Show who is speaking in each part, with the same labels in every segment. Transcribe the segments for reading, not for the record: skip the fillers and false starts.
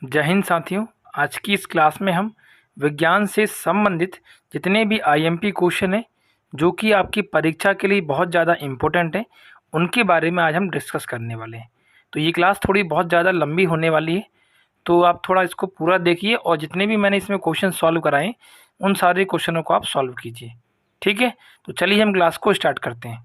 Speaker 1: जय हिंद साथियों। आज की इस क्लास में हम विज्ञान से संबंधित जितने भी आईएमपी क्वेश्चन हैं जो कि आपकी परीक्षा के लिए बहुत ज़्यादा इम्पोर्टेंट है, उनके बारे में आज हम डिस्कस करने वाले हैं। तो ये क्लास थोड़ी बहुत ज़्यादा लंबी होने वाली है, तो आप थोड़ा इसको पूरा देखिए और जितने भी मैंने इसमें क्वेश्चन सॉल्व कराए हैं उन सारे क्वेश्चनों को आप सॉल्व कीजिए। ठीक है, तो चलिए हम क्लास को स्टार्ट करते हैं।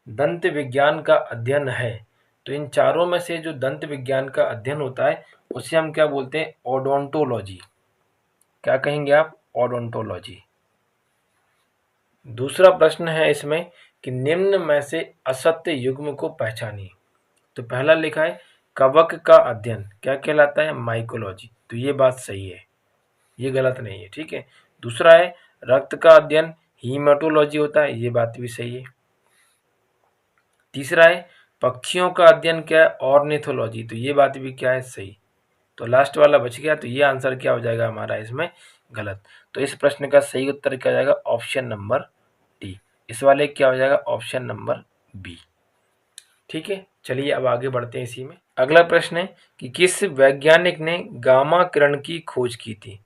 Speaker 1: दंत विज्ञान का अध्ययन है, तो इन चारों में से जो दंत विज्ञान का अध्ययन होता है उसे हम क्या बोलते हैं? ओडोंटोलॉजी। क्या कहेंगे आप? ओडोंटोलॉजी। दूसरा प्रश्न है इसमें कि निम्न में से असत्य युग्म को पहचानिए। तो पहला लिखा है कवक का अध्ययन क्या कहलाता है? माइकोलॉजी। तो ये बात सही है, ये गलत नहीं है। ठीक है। दूसरा है रक्त का अध्ययन हीमेटोलॉजी होता है, ये बात भी सही है। तीसरा है पक्षियों का अध्ययन क्या है? ऑर्निथोलॉजी। तो ये बात भी क्या है? सही। तो लास्ट वाला बच गया, तो ये आंसर क्या हो जाएगा हमारा इसमें? गलत। तो इस प्रश्न का सही उत्तर क्या हो जाएगा? Option number D. इस वाले क्या हो जाएगा? Option number B. ठीक है, चलिए अब आगे बढ़ते हैं इसी में। अगला प्रश्न है कि किस वैज्ञानिक ने गामा किरण की खोज की थी?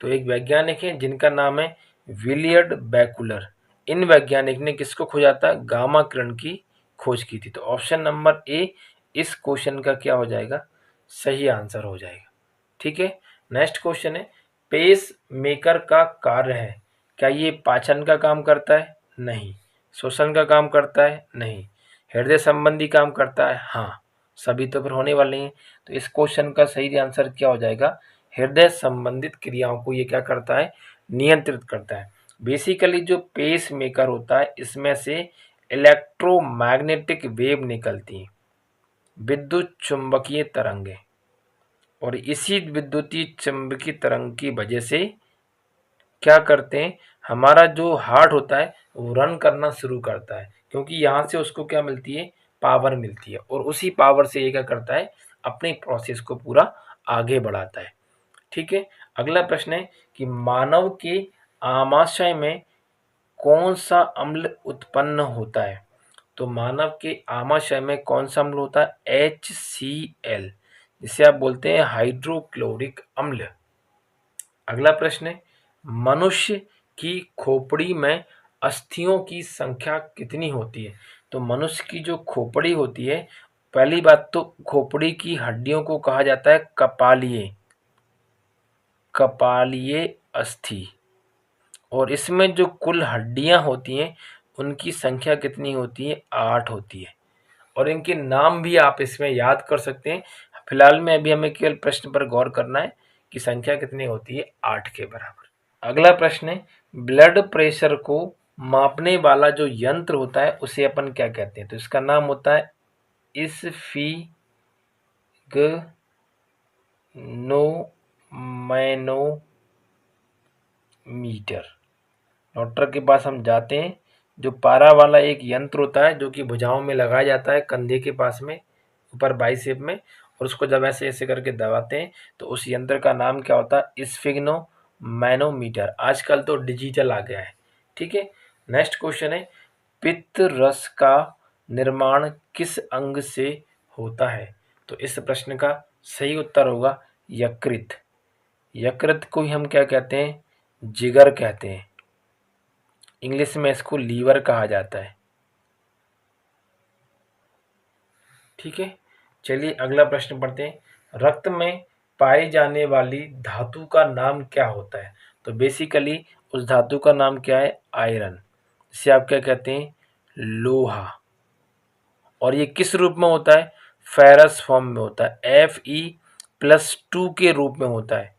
Speaker 1: तो एक वैज्ञानिक है जिनका नाम है विलियर्ड बैकुलर। इन वैज्ञानिक ने किसको खोजा था? गामा किरण की खोज की थी। तो ऑप्शन नंबर ए इस क्वेश्चन का क्या हो जाएगा? सही आंसर हो जाएगा। ठीक है। नेक्स्ट क्वेश्चन है पेस मेकर का कार्य है। क्या ये पाचन का काम करता है? नहीं। श्वसन का काम करता है? नहीं। हृदय संबंधी काम करता है? हाँ। सभी तो फिर होने वाले हैं। तो इस क्वेश्चन का सही आंसर क्या हो जाएगा? हृदय संबंधित क्रियाओं को ये क्या करता है? नियंत्रित करता है। बेसिकली जो पेस मेकर होता है इसमें से इलेक्ट्रोमैग्नेटिक वेव निकलती हैं, विद्युत चुंबकीय तरंगें, और इसी विद्युतीय चुंबकीय तरंग की वजह से क्या करते हैं, हमारा जो हार्ट होता है वो रन करना शुरू करता है, क्योंकि यहाँ से उसको क्या मिलती है? पावर मिलती है, और उसी पावर से ये क्या करता है? अपनी प्रोसेस को पूरा आगे बढ़ाता है। ठीक है। अगला प्रश्न है कि मानव के आमाशय में कौन सा अम्ल उत्पन्न होता है? तो मानव के आमाशय में कौन सा अम्ल होता है? HCl, जिसे आप बोलते हैं हाइड्रोक्लोरिक अम्ल। अगला प्रश्न है मनुष्य की खोपड़ी में अस्थियों की संख्या कितनी होती है? तो मनुष्य की जो खोपड़ी होती है, पहली बात तो खोपड़ी की हड्डियों को कहा जाता है कपालीय, कपालीय अस्थि, और इसमें जो कुल हड्डियां होती हैं उनकी संख्या कितनी होती है? 8 होती है, और इनके नाम भी आप इसमें याद कर सकते हैं। फिलहाल में अभी हमें केवल प्रश्न पर गौर करना है कि संख्या कितनी होती है? 8 के बराबर। अगला प्रश्न है ब्लड प्रेशर को मापने वाला जो यंत्र होता है उसे अपन क्या कहते हैं? तो इसका नाम होता है स्फिग्नोमेनोमीटर। डॉक्टर के पास हम जाते हैं, जो पारा वाला एक यंत्र होता है जो कि भुजाओं में लगाया जाता है, कंधे के पास में, ऊपर बाइसेप में, और उसको जब ऐसे ऐसे करके दबाते हैं तो उस यंत्र का नाम क्या होता है? स्फिग्नो मैनोमीटर। आजकल तो डिजिटल आ गया है। ठीक है। नेक्स्ट क्वेश्चन है पित्त रस का निर्माण किस अंग से होता है? तो इस प्रश्न का सही उत्तर होगा यकृत। यकृत को ही हम क्या कहते हैं? जिगर कहते हैं। इंग्लिश में इसको लीवर कहा जाता है। ठीक है। चलिए अगला प्रश्न पढ़ते हैं रक्त में पाई जाने वाली धातु का नाम क्या होता है? तो बेसिकली उस धातु का नाम क्या है? आयरन। इसे आप क्या कहते हैं? लोहा। और ये किस रूप में होता है? फेरस फॉर्म में होता है, Fe+2 के रूप में होता है।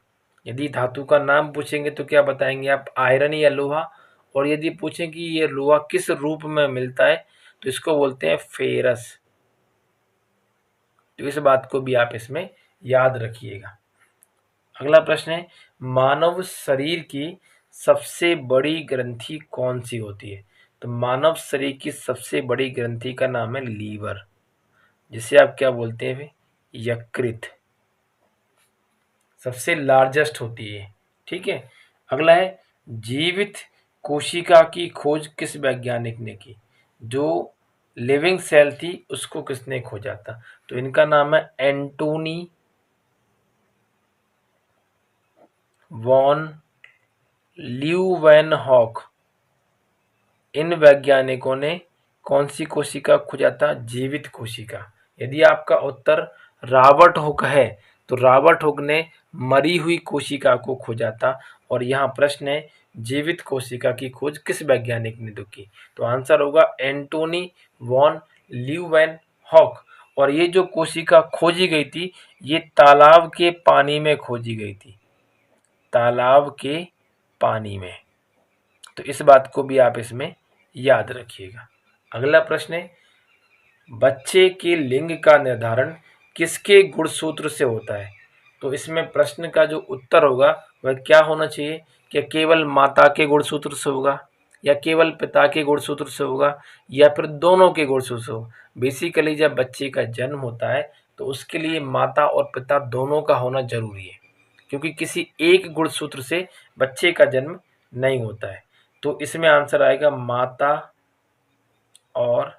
Speaker 1: यदि धातु का नाम पूछेंगे तो क्या बताएंगे आप? आयरन या लोहा। और यदि पूछें कि ये लोहा किस रूप में मिलता है तो इसको बोलते हैं फेरस। तो इस बात को भी आप इसमें याद रखिएगा। अगला प्रश्न है मानव शरीर की सबसे बड़ी ग्रंथि कौन सी होती है? तो मानव शरीर की सबसे बड़ी ग्रंथि का नाम है लीवर, जिसे आप क्या बोलते हैं? यकृत। सबसे लार्जेस्ट होती है। ठीक है। अगला है जीवित कोशिका की खोज किस वैज्ञानिक ने की? जो लिविंग सेल थी उसको किसने खोजा था? तो इनका नाम है एंटोनी वॉन ल्यूवेनहॉक, इन वैज्ञानिकों ने कौन सी कोशिका खोजा था? जीवित कोशिका। यदि आपका उत्तर रॉबर्ट हुक है तो रॉबर्ट हुक ने मरी हुई कोशिका को खोजा था, और यहाँ प्रश्न है जीवित कोशिका की खोज किस वैज्ञानिक ने तो की? तो आंसर होगा एंटोनी वॉन ल्यूवेनहॉक। और ये जो कोशिका खोजी गई थी, ये तालाब के पानी में खोजी गई थी, तालाब के पानी में। तो इस बात को भी आप इसमें याद रखिएगा। अगला प्रश्न है, बच्चे के लिंग का निर्धारण किसके गुणसूत्र से होता है? तो इसमें प्रश्न का जो उत्तर होगा वह क्या होना चाहिए? क्या केवल माता के गुणसूत्र से होगा, या केवल पिता के गुणसूत्र से होगा, या फिर दोनों के गुणसूत्र से होगा? बेसिकली जब बच्चे का जन्म होता है तो उसके लिए माता और पिता दोनों का होना जरूरी है, क्योंकि किसी एक गुणसूत्र से बच्चे का जन्म नहीं होता है। तो इसमें आंसर आएगा माता और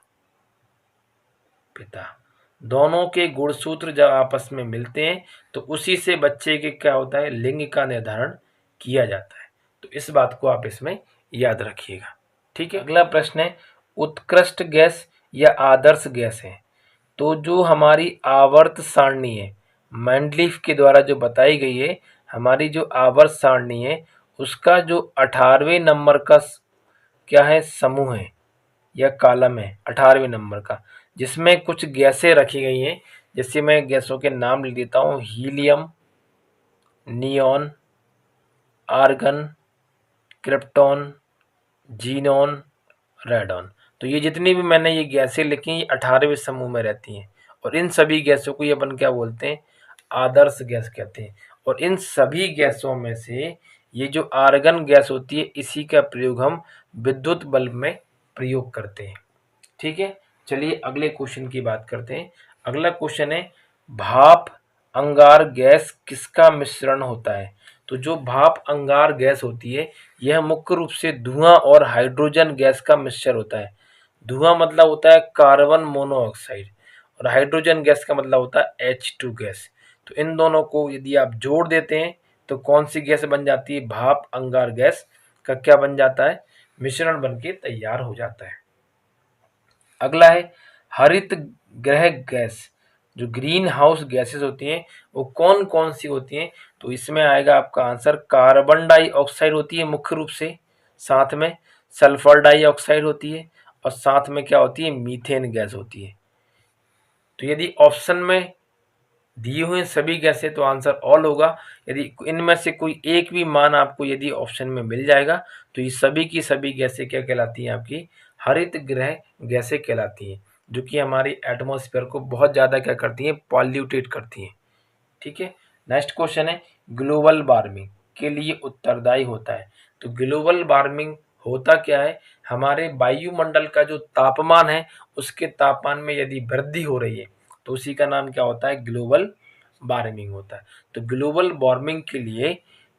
Speaker 1: पिता, दोनों के गुणसूत्र जब आपस में मिलते हैं तो उसी से बच्चे के क्या होता है? लिंग का निर्धारण किया जाता है। तो इस बात को आप इसमें याद रखिएगा। ठीक है, अगला प्रश्न है, उत्कृष्ट गैस या आदर्श गैस है? तो जो हमारी आवर्त सारणी है, मेंडलीफ के द्वारा जो बताई गई है, हमारी जो आवर्त सारणी है उसका जो 18वें नंबर का क्या है? समूह है या कॉलम है 18वें नंबर का, जिसमें कुछ गैसें रखी गई हैं। जैसे मैं गैसों के नाम लिख देता हूँ, helium, neon, argon, krypton, xenon, radon. तो ये जितनी भी मैंने ये गैसें लिखी हैं, ये 18वें समूह में रहती हैं, और इन सभी गैसों को ये अपन क्या बोलते हैं? आदर्श गैस कहते हैं। और इन सभी गैसों में से ये जो आर्गन गैस होती है, इसी का प्रयोग हम विद्युत बल्ब में प्रयोग करते हैं। ठीक है, चलिए अगले क्वेश्चन की बात करते हैं। अगला क्वेश्चन है, भाप अंगार गैस किसका मिश्रण होता है? तो जो भाप अंगार गैस होती है, यह मुख्य रूप से धुआं और हाइड्रोजन गैस का मिश्रण होता है। धुआं मतलब होता है कार्बन मोनोऑक्साइड, और हाइड्रोजन गैस का मतलब होता है H2 गैस। तो इन दोनों को यदि आप जोड़ देते हैं तो कौन सी गैस बन जाती है? भाप अंगार गैस का क्या बन जाता है? मिश्रण बन के तैयार हो जाता है। अगला है, हरित गृह गैस, जो ग्रीन हाउस गैसेस होती हैं वो कौन कौन सी होती हैं? तो इसमें आएगा आपका आंसर कार्बन डाइऑक्साइड होती है मुख्य रूप से, साथ में सल्फर डाइऑक्साइड होती है, और साथ में क्या होती है? मीथेन गैस होती है। तो यदि ऑप्शन में दिए हुए सभी गैसें तो आंसर ऑल होगा। यदि इनमें से कोई एक भी मान आपको यदि ऑप्शन में मिल जाएगा तो ये सभी की सभी गैसें क्या कहलाती हैं? आपकी हरित गृह गैसें कहलाती हैं, जो कि हमारी एटमॉस्फेयर को बहुत ज़्यादा क्या करती हैं? पॉल्यूटेट करती हैं। ठीक है, नेक्स्ट क्वेश्चन है, ग्लोबल वार्मिंग के लिए उत्तरदायी होता है? तो ग्लोबल वार्मिंग होता क्या है? हमारे वायुमंडल का जो तापमान है उसके तापमान में यदि वृद्धि हो रही है तो उसी का नाम क्या होता है? ग्लोबल वार्मिंग होता है। तो ग्लोबल वार्मिंग के लिए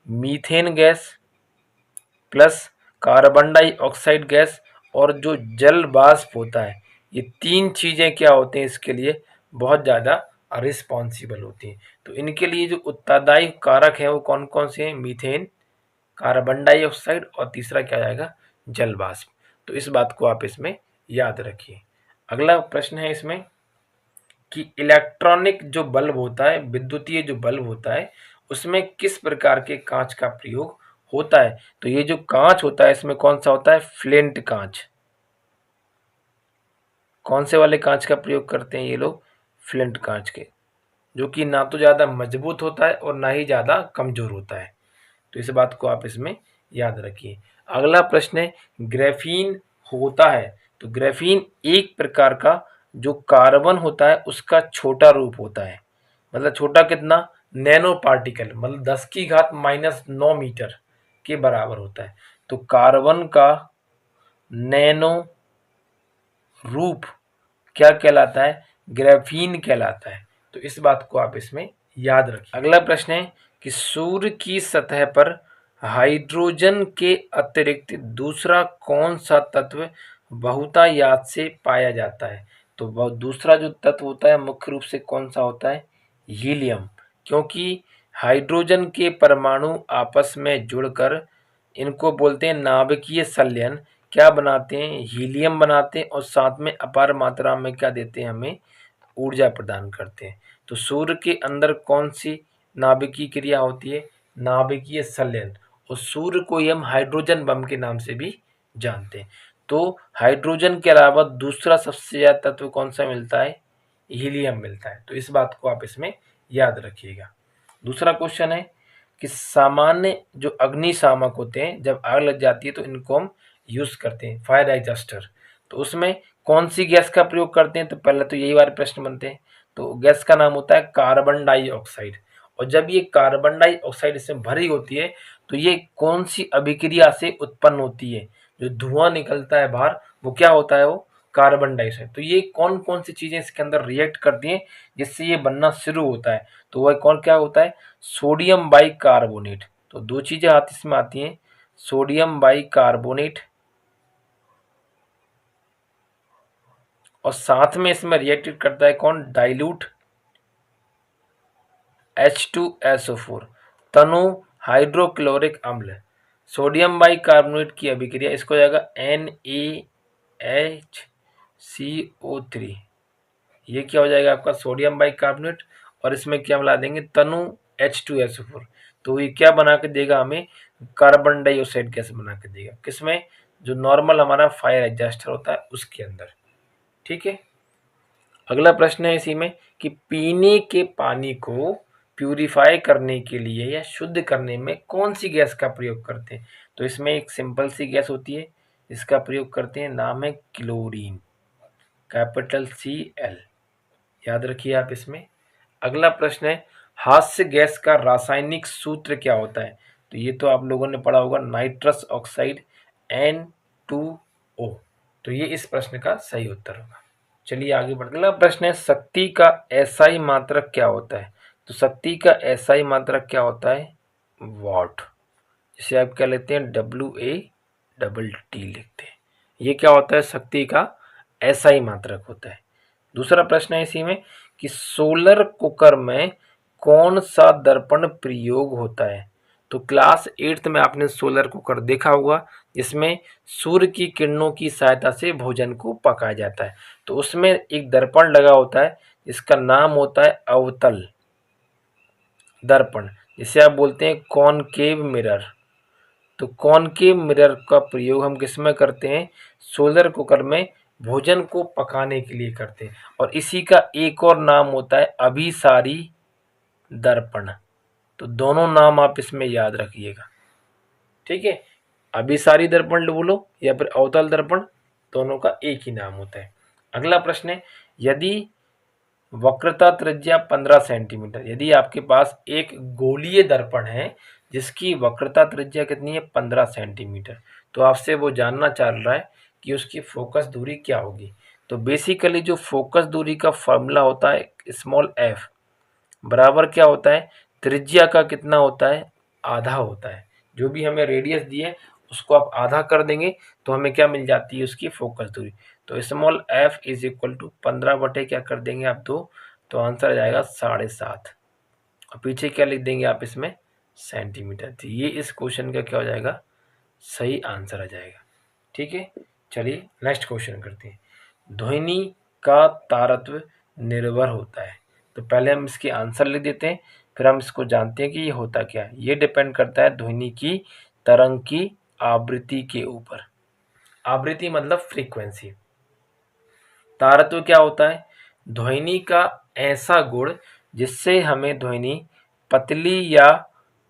Speaker 1: methane gas plus carbon dioxide gas और जो जल वाष्प होता है, ये तीन चीज़ें क्या होती हैं? इसके लिए बहुत ज़्यादा रिस्पॉन्सिबल होती हैं। तो इनके लिए जो उत्तरदायी कारक हैं वो कौन कौन से हैं? मीथेन, कार्बन डाइऑक्साइड, और तीसरा क्या आएगा? जल वाष्प। तो इस बात को आप इसमें याद रखिए। अगला प्रश्न है इसमें कि इलेक्ट्रॉनिक जो बल्ब होता है, विद्युतीय जो बल्ब होता है, उसमें किस प्रकार के कांच का प्रयोग होता है? तो ये जो कांच होता है इसमें कौन सा होता है? फ्लिंट कांच। कौन से वाले कांच का प्रयोग करते हैं ये लोग? फ्लिंट कांच के, जो कि ना तो ज़्यादा मजबूत होता है और ना ही ज़्यादा कमजोर होता है। तो इस बात को आप इसमें याद रखिए। अगला प्रश्न है, ग्रेफीन होता है? तो ग्रेफीन एक प्रकार का जो कार्बन होता है उसका छोटा रूप होता है। मतलब छोटा कितना? नैनो पार्टिकल, मतलब 10 की घात -9 मीटर के बराबर होता है। तो कार्बन का नैनो रूप क्या कहलाता है? ग्रेफीन कहलाता है। तो इस बात को आप इसमें याद रखिए। अगला प्रश्न है कि सूर्य की सतह पर हाइड्रोजन के अतिरिक्त दूसरा कौन सा तत्व बहुतायत से पाया जाता है? तो दूसरा जो तत्व होता है मुख्य रूप से कौन सा होता है? हीलियम। क्योंकि हाइड्रोजन के परमाणु आपस में जुड़कर इनको बोलते हैं नाभिकीय संलयन। क्या बनाते हैं? हीलियम बनाते हैं और साथ में अपार मात्रा में क्या देते हैं? हमें ऊर्जा प्रदान करते हैं। तो सूर्य के अंदर कौन सी नाभिकीय क्रिया होती है? नाभिकीय संलयन। और सूर्य को ही हम हाइड्रोजन बम के नाम से भी जानते हैं। तो हाइड्रोजन के अलावा दूसरा सबसे ज्यादा तत्व कौन सा मिलता है? हीलियम मिलता है। तो इस बात को आप इसमें याद रखिएगा। दूसरा क्वेश्चन है कि सामान्य जो अग्निशामक होते हैं, जब आग लग जाती है तो इनको हम यूज करते हैं, फायर एग्जस्टर। तो उसमें कौन सी गैस का प्रयोग करते हैं? तो पहले तो यही वाले प्रश्न बनते हैं। तो गैस का नाम होता है कार्बन डाइऑक्साइड। और जब ये कार्बन डाइऑक्साइड इसमें भरी होती है तो ये कौन सी अभिक्रिया से उत्पन्न होती है? जो धुआं निकलता है बाहर, वो क्या होता है? वो कार्बन डाइऑक्साइड। तो ये कौन कौन सी चीजें इसके अंदर रिएक्ट करती हैं जिससे ये बनना शुरू होता है? तो वह कौन क्या होता है? Sodium bicarbonate. तो दो चीजें इसमें आती हैं, सोडियम बाइकार्बोनेट और साथ में इसमें रिएक्ट करता है कौन? डाइल्यूट H2SO4, तनु हाइड्रोक्लोरिक अम्ल। सोडियम बाइकार्बोनेट की अभिक्रिया इसको हो जाएगा NaHCO3। ये क्या हो जाएगा आपका? Sodium bicarbonate. और इसमें क्या मिला देंगे? तनु H2SO4। तो ये क्या बना के देगा हमें? कार्बन डाइऑक्साइड गैस बना के देगा। किसमें? जो नॉर्मल हमारा फायर एग्जॉस्टर होता है उसके अंदर। ठीक है। अगला प्रश्न है इसी में कि पीने के पानी को प्यूरिफाई करने के लिए या शुद्ध करने में कौन सी गैस का प्रयोग करते हैं? तो इसमें एक सिंपल सी गैस होती है, इसका प्रयोग करते हैं, नाम है क्लोरीन, कैपिटल CL। याद रखिए आप इसमें। अगला प्रश्न है हास्य गैस का रासायनिक सूत्र क्या होता है? तो ये तो आप लोगों ने पढ़ा होगा, नाइट्रस ऑक्साइड N2O। तो ये इस प्रश्न का सही उत्तर होगा। चलिए आगे बढ़ते। अगला प्रश्न है शक्ति का एसआई मात्रक क्या होता है? तो शक्ति का एसआई मात्रक क्या होता है? वॉट। जिसे आप क्या लेते हैं? WATT लिखते हैं। ये क्या होता है? शक्ति का एसआई मात्रक होता है। दूसरा प्रश्न है इसी में कि सोलर कुकर में कौन सा दर्पण प्रयोग होता है? तो क्लास 8th में आपने सोलर कुकर देखा होगा, जिसमें सूर्य की किरणों की सहायता से भोजन को पकाया जाता है। तो उसमें एक दर्पण लगा होता है जिसका नाम होता है अवतल दर्पण, जिसे आप बोलते हैं कॉनकेव मिरर। तो कॉनकेव मिरर का प्रयोग हम किस में करते हैं? सोलर कुकर में भोजन को पकाने के लिए करते हैं। और इसी का एक और नाम होता है अभिसारी दर्पण। तो दोनों नाम आप इसमें याद रखिएगा। ठीक है। अभिसारी दर्पण बोलो या फिर अवतल दर्पण, दोनों का एक ही नाम होता है। अगला प्रश्न है यदि वक्रता त्रिज्या 15 सेंटीमीटर, यदि आपके पास एक गोलीय दर्पण है जिसकी वक्रता त्रिज्या कितनी है? 15 सेंटीमीटर। तो आपसे वो जानना चाह रहा है कि उसकी फोकस दूरी क्या होगी। तो बेसिकली जो फोकस दूरी का फॉर्मूला होता है स्मॉल f बराबर क्या होता है? त्रिज्या का कितना होता है? आधा होता है। जो भी हमें रेडियस दी है उसको आप आधा कर देंगे तो हमें क्या मिल जाती है? उसकी फोकस दूरी। तो small f is equal to 15 बटे क्या कर देंगे आप? 2। तो आंसर आ जाएगा 7.5। और पीछे क्या लिख देंगे आप इसमें? सेंटीमीटर। तो ये इस क्वेश्चन का क्या हो जाएगा? सही आंसर आ जाएगा। ठीक है। चलिए नेक्स्ट क्वेश्चन करते हैं। ध्वनि का तारत्व निर्भर होता है। तो पहले हम इसके आंसर लिख देते हैं, फिर हम इसको जानते हैं कि ये होता क्या है। ये डिपेंड करता है ध्वनि की तरंग की आवृत्ति के ऊपर। आवृत्ति मतलब फ्रीक्वेंसी। तारत्व क्या होता है? ध्वनि का ऐसा गुण जिससे हमें ध्वनि पतली या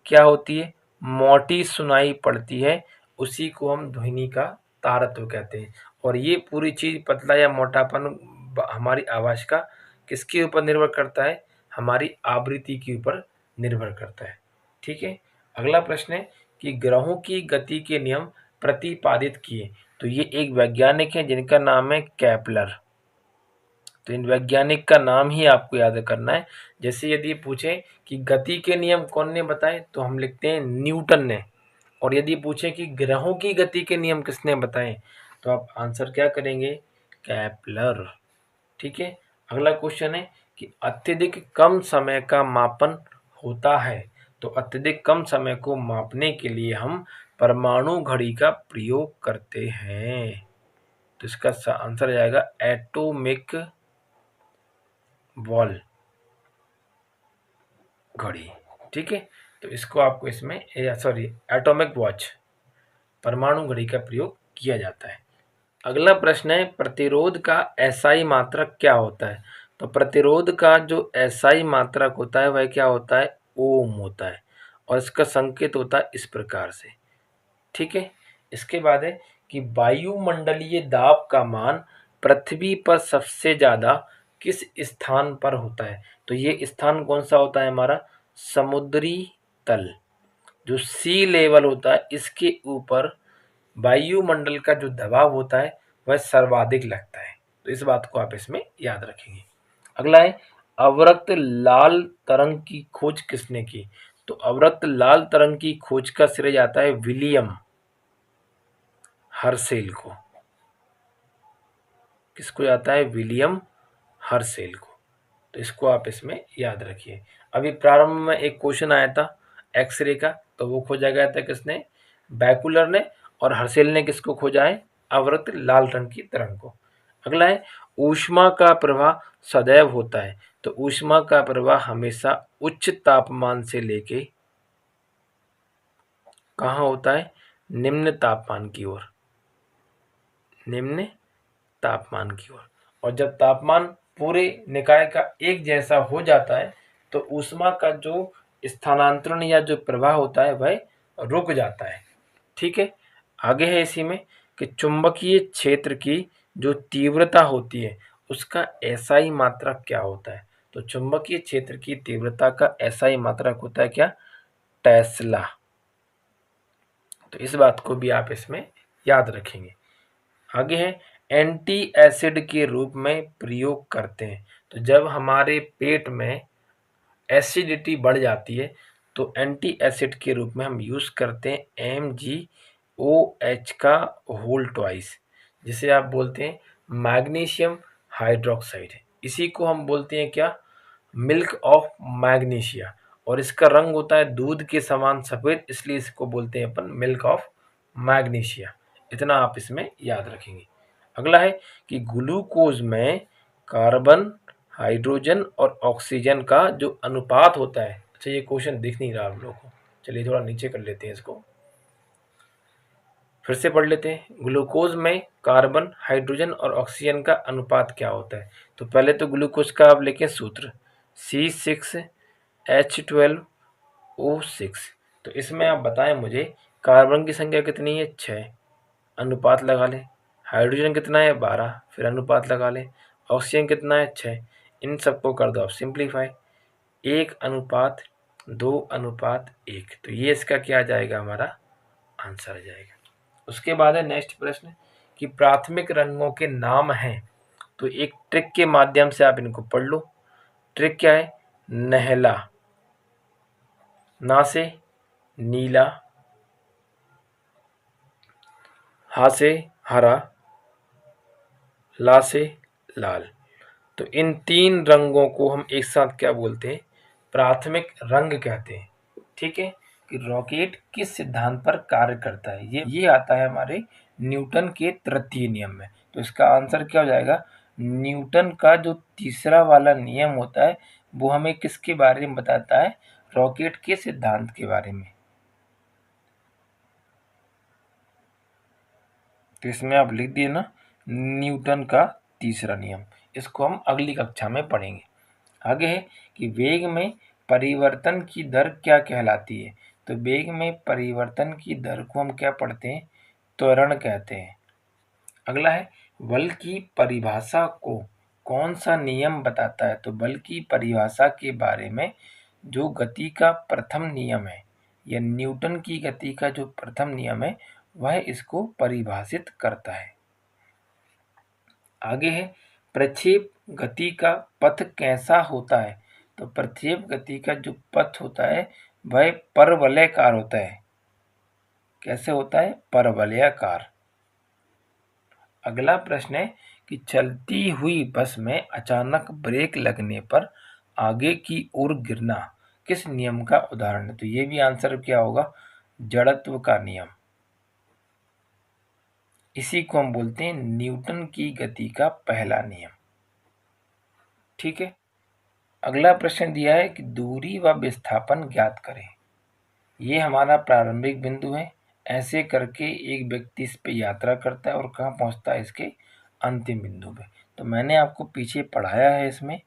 Speaker 1: क्या होती है? मोटी सुनाई पड़ती है, उसी को हम ध्वनि का तारत्व कहते हैं। और ये पूरी चीज पतला या मोटापन हमारी आवाज का किसके ऊपर निर्भर करता है? हमारी आवृत्ति के ऊपर निर्भर करता है। ठीक है। अगला प्रश्न है कि ग्रहों की गति के नियम प्रतिपादित किए। तो ये एक वैज्ञानिक है जिनका नाम है केपलर। तो इन वैज्ञानिक का नाम ही आपको याद करना है। जैसे यदि पूछे कि गति के नियम कौन ने बताए तो हम लिखते हैं न्यूटन ने। और यदि पूछे कि ग्रहों की गति के नियम किसने बताए तो आप आंसर क्या करेंगे? केपलर। ठीक है। अगला क्वेश्चन है कि अत्यधिक कम समय का मापन होता है। तो अत्यधिक कम समय को मापने के लिए हम परमाणु घड़ी का प्रयोग करते हैं। तो इसका आंसर आ जाएगा एटॉमिक वॉल घड़ी। ठीक है, तो इसको आपको इसमें सॉरी एटॉमिक वॉच, परमाणु घड़ी का प्रयोग किया जाता है। अगला प्रश्न है प्रतिरोध का एसआई मात्रक क्या होता है। तो प्रतिरोध का जो एसआई मात्रक होता है वह क्या होता है, ओम होता है, और इसका संकेत होता है इस प्रकार से। ठीक है, इसके बाद है कि वायुमंडलीय दाब का मान पृथ्वी पर सबसे ज्यादा किस स्थान पर होता है। तो ये स्थान कौन सा होता है हमारा, समुद्री तल, जो सी लेवल होता है इसके ऊपर वायुमंडल का जो दबाव होता है वह सर्वाधिक लगता है। तो इस बात को आप इसमें याद रखेंगे। अगला है अवरक्त लाल तरंग की खोज किसने की। तो अवरक्त लाल तरंग की खोज का श्रेय जाता है विलियम हर्शेल को। किसको जाता है, विलियम हर्शेल को। तो इसको आप इसमें याद रखिए। अभी प्रारंभ में एक क्वेश्चन आया था एक्सरे का, तो वो खोजा गया था किसने, बैकुलर ने, और हर्शेल ने किसको खोजा है, अवरक्त लाल रंग की तरंग को। अगला है ऊष्मा का प्रवाह सदैव होता है। तो ऊष्मा का प्रवाह हमेशा उच्च तापमान से लेके कहाँ होता है, निम्न तापमान की ओर, निम्न तापमान की ओर। और जब तापमान पूरे निकाय का एक जैसा हो जाता है तो ऊष्मा का जो स्थानांतरण या जो प्रवाह होता है वह रुक जाता है। ठीक है, आगे है इसी में कि चुंबकीय क्षेत्र की जो तीव्रता होती है उसका एसआई मात्रक क्या होता है। तो चुंबकीय क्षेत्र की तीव्रता का एसआई मात्रक होता है क्या, टेस्ला। तो इस बात को भी आप इसमें याद रखेंगे। आगे है एंटी एसिड के रूप में प्रयोग करते हैं। तो जब हमारे पेट में एसिडिटी बढ़ जाती है तो एंटी एसिड के रूप में हम यूज़ करते हैं MgOH का होल ट्वाइस, जिसे आप बोलते हैं मैग्नीशियम हाइड्रोक्साइड। इसी को हम बोलते हैं क्या, मिल्क ऑफ मैग्नीशिया, और इसका रंग होता है दूध के समान सफ़ेद, इसलिए इसको बोलते हैं अपन मिल्क ऑफ मैग्नीशिया। इतना आप इसमें याद रखेंगे। अगला है कि ग्लूकोज में कार्बन, हाइड्रोजन और ऑक्सीजन का जो अनुपात होता है। अच्छा, ये क्वेश्चन दिख नहीं रहा आप लोगों को, चलिए थोड़ा नीचे कर लेते हैं इसको, फिर से पढ़ लेते हैं। ग्लूकोज में कार्बन, हाइड्रोजन और ऑक्सीजन का अनुपात क्या होता है। तो पहले तो ग्लूकोज का आप लिखें सूत्र C6H12O6। तो इसमें आप बताएं मुझे कार्बन की संख्या कितनी है, 6, अनुपात लगा लें। हाइड्रोजन कितना है, 12, फिर अनुपात लगा लें। ऑक्सीजन कितना है, 6। इन सबको कर दो आप सिंप्लीफाई, 1:2:1। तो ये इसका क्या आ जाएगा, हमारा आंसर आ जाएगा। उसके बाद है नेक्स्ट प्रश्न कि प्राथमिक रंगों के नाम हैं। तो एक ट्रिक के माध्यम से आप इनको पढ़ लो। ट्रिक क्या है, नहला, ना से नीला, हा से हरा, ला से लाल। तो इन 3 रंगों को हम एक साथ क्या बोलते हैं, प्राथमिक रंग कहते हैं। ठीक है, कि रॉकेट किस सिद्धांत पर कार्य करता है, ये आता है हमारे न्यूटन के तृतीय नियम में। तो इसका आंसर क्या हो जाएगा, न्यूटन का जो तीसरा वाला नियम होता है वो हमें किसके बारे में बताता है, रॉकेट के सिद्धांत के बारे में। तो इसमें आप लिख दिए ना, न्यूटन का तीसरा नियम। इसको हम अगली कक्षा में पढ़ेंगे। आगे है कि वेग में परिवर्तन की दर क्या कहलाती है। तो वेग में परिवर्तन की दर को हम क्या पढ़ते हैं, त्वरण कहते हैं। अगला है बल की परिभाषा को कौन सा नियम बताता है। तो बल की परिभाषा के बारे में जो गति का प्रथम नियम है, या न्यूटन की गति का जो प्रथम नियम है वह इसको परिभाषित करता है। आगे है प्रक्षेप गति का पथ कैसा होता है। तो प्रक्षेप गति का जो पथ होता है वह परवलयाकार होता है। कैसे होता है, परवलयाकार। अगला प्रश्न है कि चलती हुई बस में अचानक ब्रेक लगने पर आगे की ओर गिरना किस नियम का उदाहरण है? तो ये भी आंसर क्या होगा? जड़त्व का नियम। इसी को हम बोलते हैं न्यूटन की गति का पहला नियम। ठीक है। अगला प्रश्न दिया है कि दूरी व विस्थापन ज्ञात करें। ये हमारा प्रारंभिक बिंदु है। ऐसे करके एक व्यक्ति इस पे यात्रा करता है और कहाँ पहुँचता है? इसके अंतिम बिंदु पे। तो मैंने आपको पीछे पढ़ाया है इसमें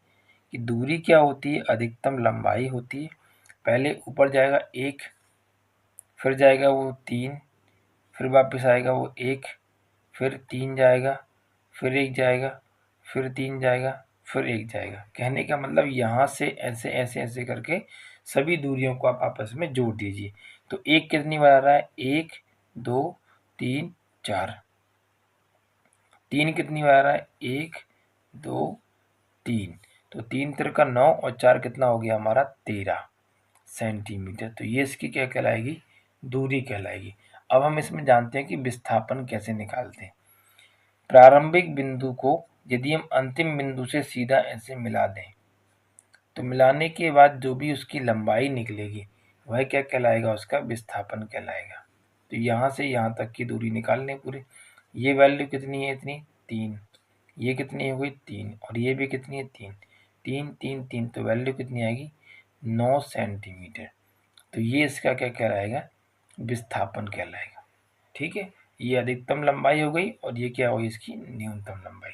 Speaker 1: कि दूरी क्या होती है? अधिकतम लंबाई होती है। पहले ऊपर जाएगा 1, फिर जाएगा वो 3, फिर वापस आएगा वो 1, फिर 3 जाएगा, फिर 1 जाएगा, फिर 3 जाएगा, फिर 1 जाएगा। कहने का मतलब यहाँ से ऐसे ऐसे ऐसे करके सभी दूरियों को आप आपस में जोड़ दीजिए। तो 1 कितनी बार आ रहा है? 1, 2, 3, 4। 3 कितनी बार आ रहा है? 1, 2, 3। तो 3 तिरका 9 और 4 कितना हो गया हमारा? 13 सेंटीमीटर। तो ये इसकी क्या कहलाएगी? दूरी कहलाएगी। अब हम इसमें जानते हैं कि विस्थापन कैसे निकालते हैं। प्रारंभिक बिंदु को यदि हम अंतिम बिंदु से सीधा ऐसे मिला दें तो मिलाने के बाद जो भी उसकी लंबाई निकलेगी वह क्या कहलाएगा? उसका विस्थापन कहलाएगा। तो यहाँ से यहाँ तक की दूरी निकालने पूरी। ये वैल्यू कितनी है? इतनी 3। ये कितनी हो गई? 3। और ये भी कितनी है? 3। 3 3 3 तो वैल्यू कितनी आएगी? 9 सेंटीमीटर। तो ये इसका क्या कहलाएगा? विस्थापन कहलाएगा। ठीक है। ये अधिकतम लंबाई हो गई और ये क्या होगी? इसकी न्यूनतम लंबाई।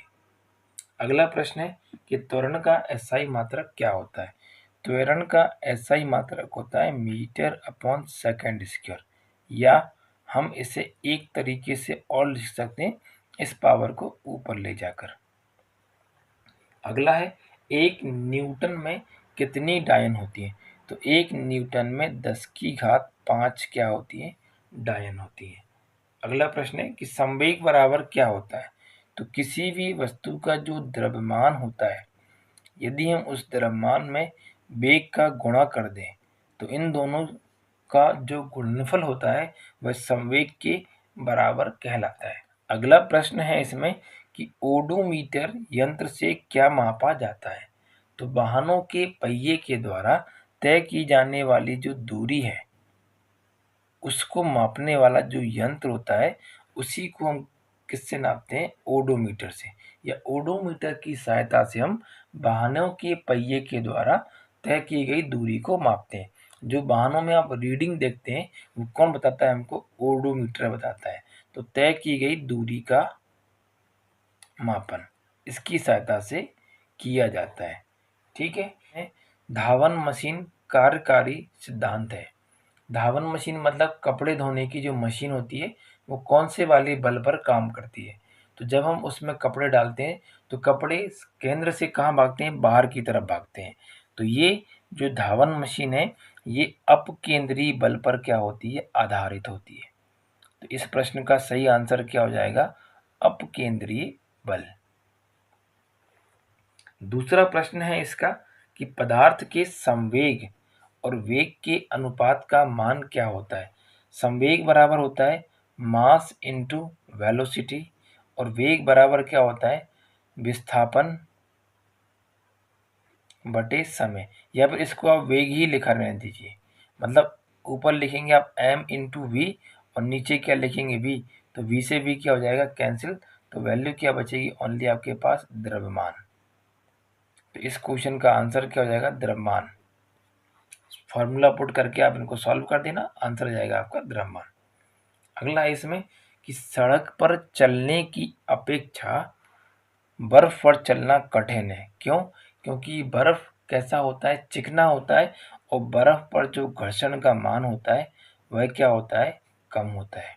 Speaker 1: अगला प्रश्न है कि त्वरण का एसआई मात्रक क्या होता है? त्वरण का एसआई मात्रक होता है मीटर अपॉन सेकंड स्क्वायर, या हम इसे एक तरीके से और लिख सकते हैं इस पावर को ऊपर ले जाकर। अगला है 1 न्यूटन में कितनी डायन होती है? तो 1 न्यूटन में 10 की घात 5 क्या होती है? डायन होती है। अगला प्रश्न है कि संवेग बराबर क्या होता है? तो किसी भी वस्तु का जो द्रव्यमान होता है, यदि हम उस द्रव्यमान में वेग का गुणा कर दें तो इन दोनों का जो गुणनफल होता है वह संवेग के बराबर कहलाता है। अगला प्रश्न है इसमें कि ओडोमीटर यंत्र से क्या मापा जाता है? तो वाहनों के पहिए के द्वारा तय की जाने वाली जो दूरी है उसको मापने वाला जो यंत्र होता है उसी को हम किससे नापते हैं? ओडोमीटर से। या ओडोमीटर की सहायता से हम वाहनों के पहिए के द्वारा तय की गई दूरी को मापते हैं। जो वाहनों में आप रीडिंग देखते हैं वो कौन बताता है हमको? ओडोमीटर बताता है। तो तय की गई दूरी का मापन इसकी सहायता से किया जाता है। ठीक है। धावन मशीन कार्यकारी सिद्धांत है। धावन मशीन मतलब कपड़े धोने की जो मशीन होती है वो कौन से वाले बल पर काम करती है? तो जब हम उसमें कपड़े डालते हैं तो कपड़े केंद्र से कहाँ भागते हैं? बाहर की तरफ भागते हैं। तो ये जो धावन मशीन है ये अपकेंद्रीय बल पर क्या होती है? आधारित होती है। तो इस प्रश्न का सही आंसर क्या हो जाएगा? अपकेंद्रीय बल। दूसरा प्रश्न है इसका कि पदार्थ के संवेग और वेग के अनुपात का मान क्या होता है? संवेग बराबर होता है मास इनटू वेलोसिटी और वेग बराबर क्या होता है? विस्थापन बटे समय। या फिर इसको आप वेग ही लिखा रहने दीजिए। मतलब ऊपर लिखेंगे आप m इंटू वी और नीचे क्या लिखेंगे v। तो v से v क्या हो जाएगा? कैंसिल। तो वैल्यू क्या बचेगी? ओनली आपके पास द्रव्यमान। तो इस क्वेश्चन का आंसर क्या हो जाएगा? द्रव्यमान। फॉर्मूला पुट करके आप इनको सॉल्व कर देना, आंसर आ जाएगा आपका द्रव्यमान। अगला है इसमें कि सड़क पर चलने की अपेक्षा बर्फ पर चलना कठिन है। क्यों? क्योंकि बर्फ कैसा होता है? चिकना होता है और बर्फ पर जो घर्षण का मान होता है वह क्या होता है? कम होता है।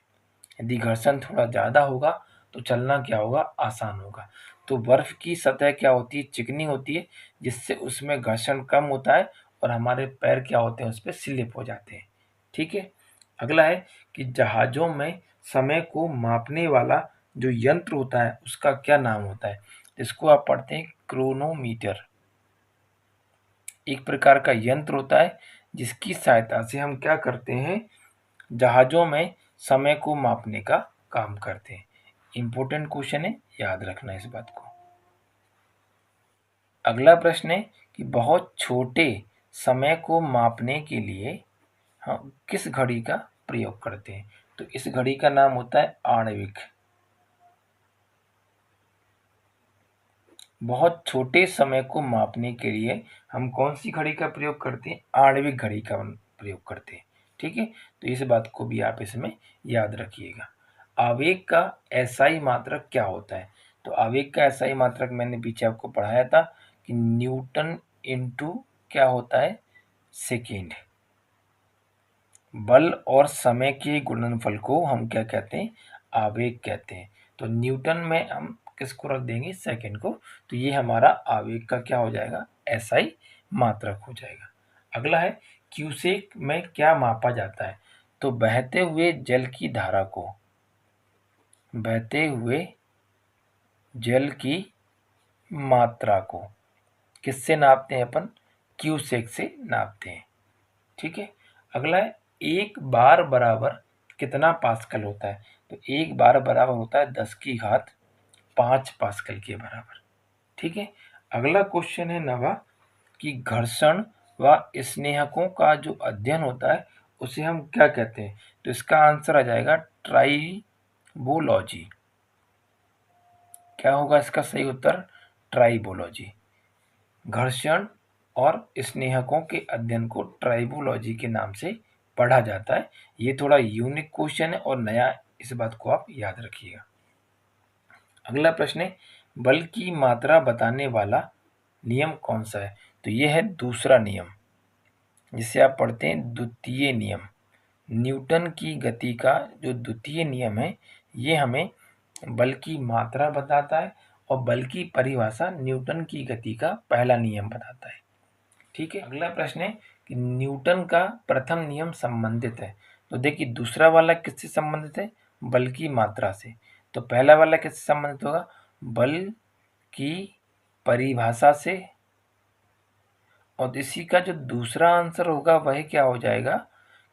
Speaker 1: यदि घर्षण थोड़ा ज़्यादा होगा तो चलना क्या होगा? आसान होगा। तो बर्फ की सतह क्या होती है? चिकनी होती है, जिससे उसमें घर्षण कम होता है और हमारे पैर क्या होते हैं? उस पे स्लिप हो जाते हैं। ठीक है। अगला है कि जहाज़ों में समय को मापने वाला जो यंत्र होता है उसका क्या नाम होता है? इसको आप पढ़ते हैं क्रोनोमीटर। एक प्रकार का यंत्र होता है जिसकी सहायता से हम क्या करते हैं? जहाज़ों में समय को मापने का काम करते हैं। इम्पोर्टेंट क्वेश्चन है, याद रखना इस बात को। अगला प्रश्न है कि बहुत छोटे समय को मापने के लिए हम किस घड़ी का प्रयोग करते हैं? तो इस घड़ी का नाम होता है आणविक। बहुत छोटे समय को मापने के लिए हम कौन सी घड़ी का प्रयोग करते हैं? आणविक घड़ी का प्रयोग करते हैं। ठीक है, तो इस बात को भी आप इसमें याद रखिएगा। आवेग का एसआई मात्रक क्या होता है? तो आवेग का एसआई मात्रक मैंने पीछे आपको पढ़ाया था कि न्यूटन इनटू क्या होता है? सेकेंड। बल और समय के गुणनफल को हम क्या कहते हैं? आवेग कहते हैं। तो न्यूटन में हम किसको रख देंगे? सेकंड को। तो ये हमारा आवेग का क्या हो जाएगा? एसआई मात्रक हो जाएगा। अगला है क्यूसेक में क्या मापा जाता है? तो बहते हुए जल की धारा को, बहते हुए जल की मात्रा को किससे नापते हैं अपन? क्यूसेक से नापते हैं। ठीक है, अगला है एक बार बराबर कितना पास्कल होता है? तो एक बार बराबर होता है 10⁵ पास्कल के बराबर। ठीक है, अगला क्वेश्चन है नवा कि घर्षण व स्नेहकों का जो अध्ययन होता है उसे हम क्या कहते हैं? तो इसका आंसर आ जाएगा ट्राइबोलॉजी। क्या होगा इसका सही उत्तर? ट्राइबोलॉजी। घर्षण और स्नेहकों के अध्ययन को ट्राइबोलॉजी के नाम से पढ़ा जाता है। ये थोड़ा यूनिक क्वेश्चन है और नया, इस बात को आप याद रखिएगा। अगला प्रश्न है बल की मात्रा बताने वाला नियम कौन सा है? तो ये है दूसरा नियम, जिसे आप पढ़ते हैं द्वितीय नियम। न्यूटन की गति का जो द्वितीय नियम है ये हमें बल की मात्रा बताता है और बल की परिभाषा न्यूटन की गति का पहला नियम बताता है। ठीक है, अगला प्रश्न है कि न्यूटन का प्रथम नियम संबंधित है। तो देखिए दूसरा वाला किससे संबंधित है? बल की मात्रा से। तो पहला वाला किससे संबंधित होगा? बल की परिभाषा से। और इसी का जो दूसरा आंसर होगा वह क्या हो जाएगा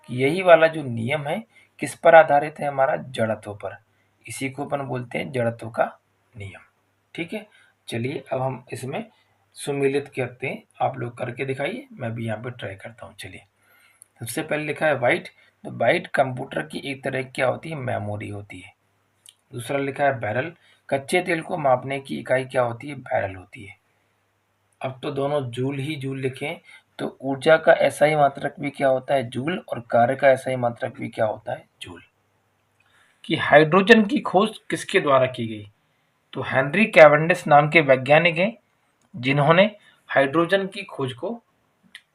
Speaker 1: कि यही वाला जो नियम है किस पर आधारित है? हमारा जड़त्व पर। इसी को अपन बोलते हैं जड़त्व का नियम। ठीक है, चलिए अब हम इसमें सुमेलित करते हैं। आप लोग करके दिखाइए, मैं भी यहाँ पे ट्राई करता हूँ। चलिए, सबसे पहले लिखा है बाइट। तो बाइट कंप्यूटर की एक तरह की क्या होती है? मेमोरी होती है। दूसरा लिखा है बैरल। कच्चे तेल को मापने की इकाई क्या होती है? बैरल होती है। अब तो दोनों जूल ही जूल लिखें। तो ऊर्जा का एसआई मात्रक भी क्या होता है? जूल। और कार्य का एसआई मात्रक भी क्या होता है? जूल। कि हाइड्रोजन की खोज किसके द्वारा की गई? तो हेनरी कैवेंडिश नाम के वैज्ञानिक हैं जिन्होंने हाइड्रोजन की खोज को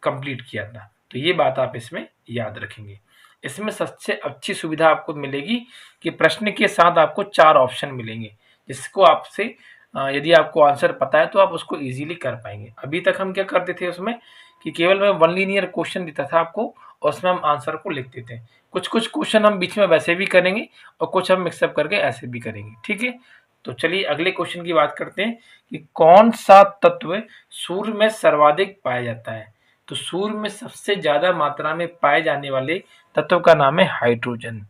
Speaker 1: कंप्लीट किया था। तो ये बात आप इसमें याद रखेंगे। इसमें सबसे अच्छी सुविधा आपको मिलेगी कि प्रश्न के साथ आपको 4 ऑप्शन मिलेंगे, जिसको आपसे यदि आपको आंसर पता है तो आप उसको इजीली कर पाएंगे। अभी तक हम क्या करते थे उसमें कि केवल मैं वन लीनियर क्वेश्चन देता था आपको और उसमें हम आंसर को लिखते थे। कुछ कुछ क्वेश्चन हम बीच में वैसे भी करेंगे और कुछ हम मिक्सअप करके ऐसे भी करेंगे। ठीक है, तो चलिए अगले क्वेश्चन की बात करते हैं कि कौन सा तत्व सूर्य में सर्वाधिक पाया जाता है? तो सूर्य में सबसे ज्यादा मात्रा में पाए जाने वाले तत्व का नाम है हाइड्रोजन।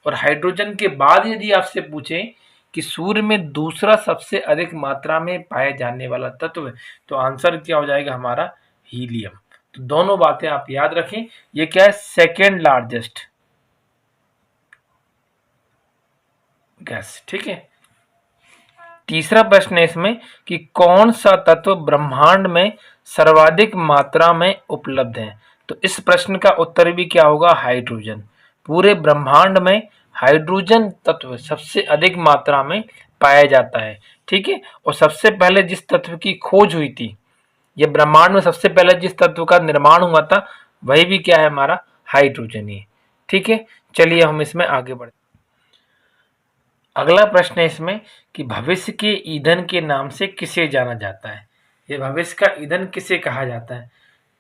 Speaker 1: और हाइड्रोजन के बाद यदि आपसे पूछें कि सूर्य में दूसरा सबसे अधिक मात्रा में पाए जाने वाला तत्व, तो आंसर क्या हो जाएगा हमारा? हीलियम। तो दोनों बातें आप याद रखें। ये क्या है? Second largest gas. ठीक है, तीसरा प्रश्न है इसमें कि कौन सा तत्व ब्रह्मांड में सर्वाधिक मात्रा में उपलब्ध है? तो इस प्रश्न का उत्तर भी क्या होगा? हाइड्रोजन। पूरे ब्रह्मांड में हाइड्रोजन तत्व सबसे अधिक मात्रा में पाया जाता है। ठीक है, और सबसे पहले जिस तत्व की खोज हुई थी, ये ब्रह्मांड में सबसे पहले जिस तत्व का निर्माण हुआ था वही भी क्या है? हमारा हाइड्रोजन ही। ठीक है, चलिए हम इसमें आगे बढ़ते। अगला प्रश्न है इसमें कि भविष्य के ईंधन के नाम से किसे जाना जाता है? ये भविष्य का ईंधन किसे कहा जाता है?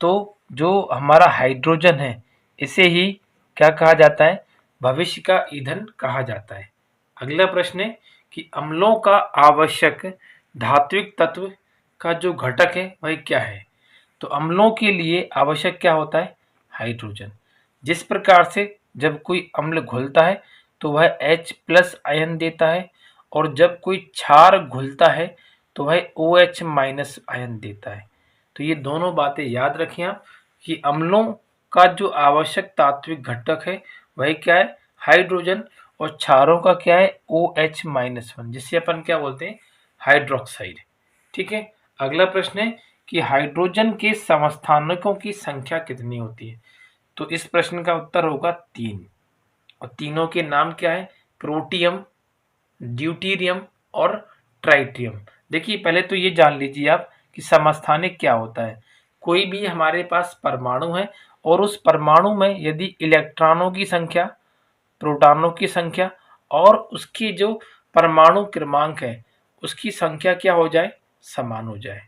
Speaker 1: तो जो हमारा हाइड्रोजन है इसे ही क्या कहा जाता है? भविष्य का ईंधन कहा जाता है। अगला प्रश्न है कि अम्लों का आवश्यक धात्विक तत्व का जो घटक है वह क्या है? तो अम्लों के लिए आवश्यक क्या होता है? हाइड्रोजन। जिस प्रकार से जब कोई अम्ल घुलता है तो वह H+ आयन देता है और जब कोई क्षार घुलता है तो वह OH- आयन देता है। तो ये दोनों बातें याद रखें आप। कि अम्लों का जो आवश्यक तात्विक घटक है वही क्या है, हाइड्रोजन, और क्षारों का क्या है, OH-1, जिसे अपन क्या बोलते हैं, हाइड्रोक्साइड। ठीक है। अगला प्रश्न है कि हाइड्रोजन के समस्थानिकों की संख्या कितनी होती है। तो इस प्रश्न का उत्तर होगा 3, और तीनों के नाम क्या है, प्रोटियम, ड्यूटीरियम और ट्राइटियम। देखिए पहले तो ये जान लीजिए आप कि समस्थानिक क्या होता है। कोई भी हमारे पास परमाणु है और उस परमाणु में यदि इलेक्ट्रॉनों की संख्या, प्रोटॉनों की संख्या और उसकी जो परमाणु क्रमांक है उसकी संख्या क्या हो जाए, समान हो जाए।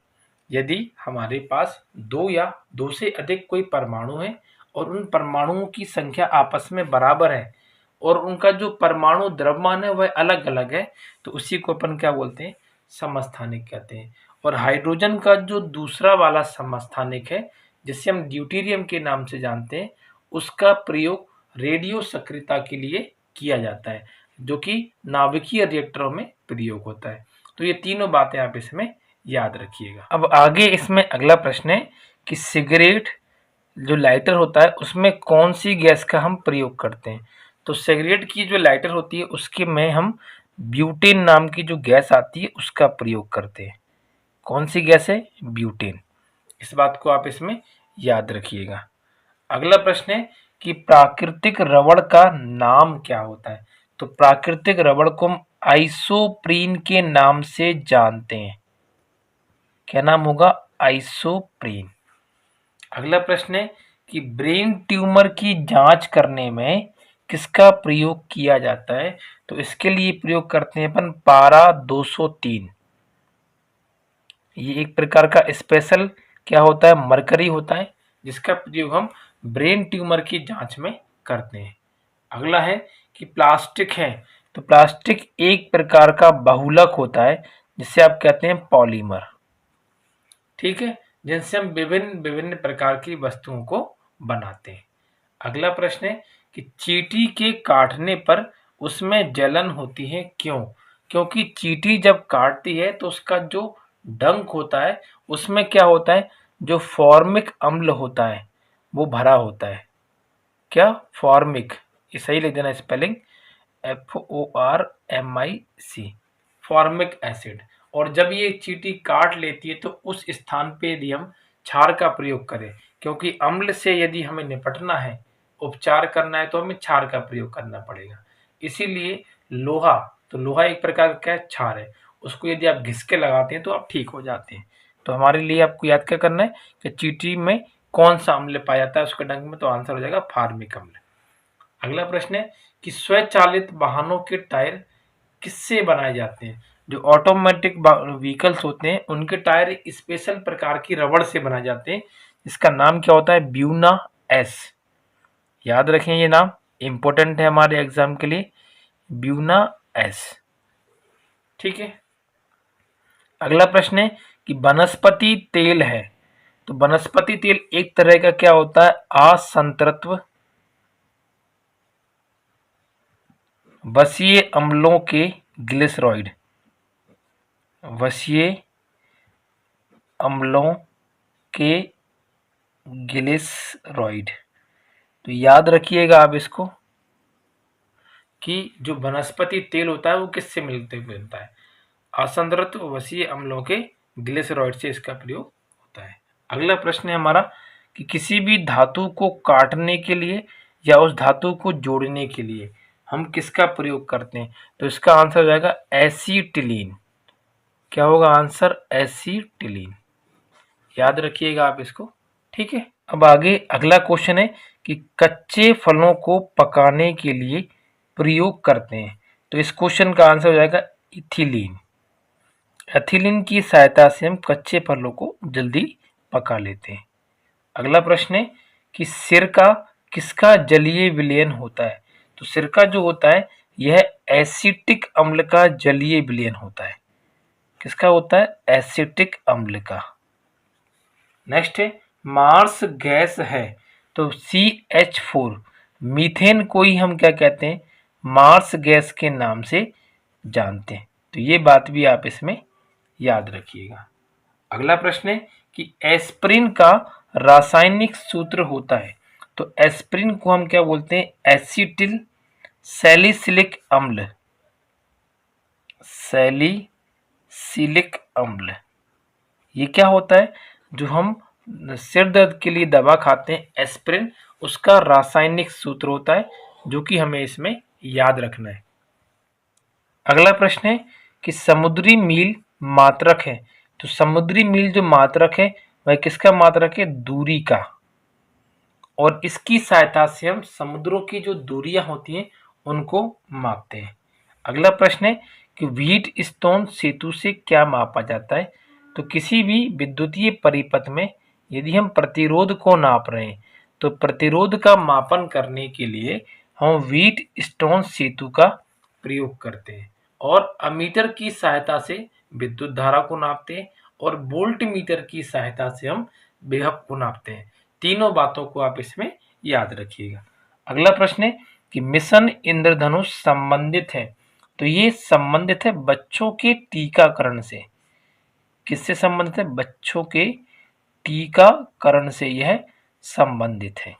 Speaker 1: यदि हमारे पास दो या दो से अधिक कोई परमाणु है और उन परमाणुओं की संख्या आपस में बराबर है और उनका जो परमाणु द्रव्यमान है वह अलग अलग है, तो उसी को अपन क्या बोलते हैं, समस्थानिक कहते हैं। और हाइड्रोजन का जो दूसरा वाला समस्थानिक है जिसे हम ड्यूटीरियम के नाम से जानते हैं, उसका प्रयोग रेडियो सक्रियता के लिए किया जाता है, जो कि नाभिकीय रिएक्टरों में प्रयोग होता है। तो ये तीनों बातें आप इसमें याद रखिएगा। अब आगे इसमें अगला प्रश्न है कि सिगरेट जो लाइटर होता है उसमें कौन सी गैस का हम प्रयोग करते हैं। तो सिगरेट की जो लाइटर होती है उसके में हम ब्यूटेन नाम की जो गैस आती है उसका प्रयोग करते हैं। कौन सी गैस है, ब्यूटेन। इस बात को आप इसमें याद रखिएगा। अगला प्रश्न है कि प्राकृतिक रबड़ का नाम क्या होता है। तो प्राकृतिक रबड़ को हम आइसोप्रीन के नाम से जानते हैं। क्या नाम होगा, आइसोप्रीन। अगला प्रश्न है कि ब्रेन ट्यूमर की जांच करने में किसका प्रयोग किया जाता है। तो इसके लिए प्रयोग करते हैं अपन पारा 203। ये एक प्रकार का स्पेशल क्या होता है, मरकरी होता है, जिसका प्रयोग हम ब्रेन ट्यूमर की जांच में करते हैं। अगला है कि प्लास्टिक है। तो प्लास्टिक एक प्रकार का बहुलक होता है जिसे आप कहते हैं पॉलीमर। ठीक है, जिनसे हम विभिन्न विभिन्न प्रकार की वस्तुओं को बनाते हैं। अगला प्रश्न है कि चींटी के काटने पर उसमें जलन होती है, क्यों। क्योंकि चींटी जब काटती है तो उसका जो डंक होता है उसमें क्या होता है, जो फॉर्मिक अम्ल होता है वो भरा होता है। क्या, फॉर्मिक, ये सही लिख देना स्पेलिंग, FORMIC, फॉर्मिक एसिड। और जब ये चींटी काट लेती है तो उस स्थान पे यदि हम क्षार का प्रयोग करें, क्योंकि अम्ल से यदि हमें निपटना है, उपचार करना है, तो हमें क्षार का प्रयोग करना पड़ेगा। इसीलिए लोहा, तो लोहा एक प्रकार का क्षार है, उसको यदि आप घिस के लगाते हैं तो आप ठीक हो जाते हैं। तो हमारे लिए आपको याद क्या करना है कि चींटी में कौन सा अम्ल पाया जाता है उसके डंक में, तो आंसर हो जाएगा फार्मिक अम्ल। अगला प्रश्न है कि स्वचालित वाहनों के टायर किससे बनाए जाते हैं। जो ऑटोमेटिक व्हीकल्स होते हैं उनके टायर स्पेशल प्रकार की रबड़ से बनाए जाते हैं, इसका नाम क्या होता है, ब्यूना एस। याद रखें, ये नाम इंपॉर्टेंट है हमारे एग्जाम के लिए, ब्यूना एस। ठीक है। अगला प्रश्न है कि वनस्पति तेल है। तो वनस्पति तेल एक तरह का क्या होता है, असंतृप्त वसीय अम्लों के ग्लिसरॉइड, वसीय अम्लों के ग्लिसरॉइड। तो याद रखिएगा आप इसको कि जो वनस्पति तेल होता है वो किससे मिलता है, असंतृप्त वसीय अम्लों के ग्लिसरॉइड से इसका प्रयोग होता है। अगला प्रश्न है हमारा कि किसी भी धातु को काटने के लिए या उस धातु को जोड़ने के लिए हम किसका प्रयोग करते हैं। तो इसका आंसर हो जाएगा एसीटिलीन। क्या होगा आंसर, एसीटिलीन। याद रखिएगा आप इसको। ठीक है। अब आगे अगला क्वेश्चन है कि कच्चे फलों को पकाने के लिए प्रयोग करते हैं। तो इस क्वेश्चन का आंसर हो जाएगा इथिलीन। एथिलीन की सहायता से हम कच्चे फलों को जल्दी पका लेते हैं। अगला प्रश्न है कि सिरका किसका जलीय विलयन होता है। तो सिरका जो होता है यह एसिटिक अम्ल का जलीय विलयन होता है। किसका होता है, एसिटिक अम्ल का। नेक्स्ट है मार्स गैस है। तो CH4, मीथेन को ही हम क्या कहते हैं, मार्स गैस के नाम से जानते हैं। तो ये बात भी आप इसमें याद रखिएगा। अगला प्रश्न है कि एस्पिरिन का रासायनिक सूत्र होता है। तो एस्पिरिन को हम क्या बोलते हैं? एसिटिल सैलिसिलिक अम्ल, सैलिसिलिक अम्ल। ये क्या होता है? जो हम सिर दर्द के लिए दवा खाते हैं एस्पिरिन, उसका रासायनिक सूत्र होता है, जो कि हमें इसमें याद रखना है। अगला प्रश्न है कि समुद्री मील मात्रक है। तो समुद्री मील जो मात्रक है वह किसका मात्रक है? दूरी का। और इसकी सहायता से हम समुद्रों की जो दूरियां होती हैं उनको मापते हैं। अगला प्रश्न है कि व्हीट स्टोन सेतु से क्या मापा जाता है? तो किसी भी विद्युतीय परिपथ में यदि हम प्रतिरोध को नाप रहे हैं तो प्रतिरोध का मापन करने के लिए हम व्हीट स्टोन सेतु का प्रयोग करते हैं, और अमीटर की सहायता से विद्युत धारा को नापते हैं, और वोल्ट मीटर की सहायता से हम विभव को नापते हैं। तीनों बातों को आप इसमें याद रखिएगा। अगला प्रश्न है कि मिशन इंद्रधनुष संबंधित है। तो ये संबंधित है बच्चों के टीकाकरण से। किससे संबंधित है? बच्चों के टीकाकरण से यह संबंधित है।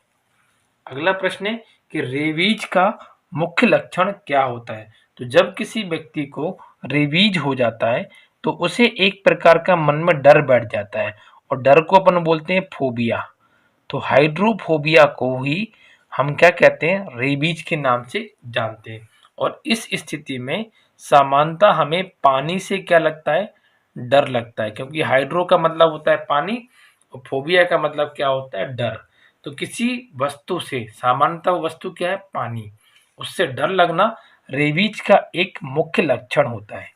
Speaker 1: अगला प्रश्न है कि रेबीज का मुख्य लक्षण क्या होता है? तो जब किसी व्यक्ति को रेबीज हो जाता है तो उसे एक प्रकार का मन में डर बैठ जाता है, और डर को अपन बोलते हैं फोबिया। तो हाइड्रोफोबिया को ही हम क्या कहते हैं? रेबीज के नाम से जानते हैं। और इस स्थिति में सामान्यतः हमें पानी से क्या लगता है? डर लगता है, क्योंकि हाइड्रो का मतलब होता है पानी और फोबिया का मतलब क्या होता है? डर। तो किसी वस्तु से, सामान्यतः वस्तु क्या है? पानी, उससे डर लगना रेबीज का एक मुख्य लक्षण होता है।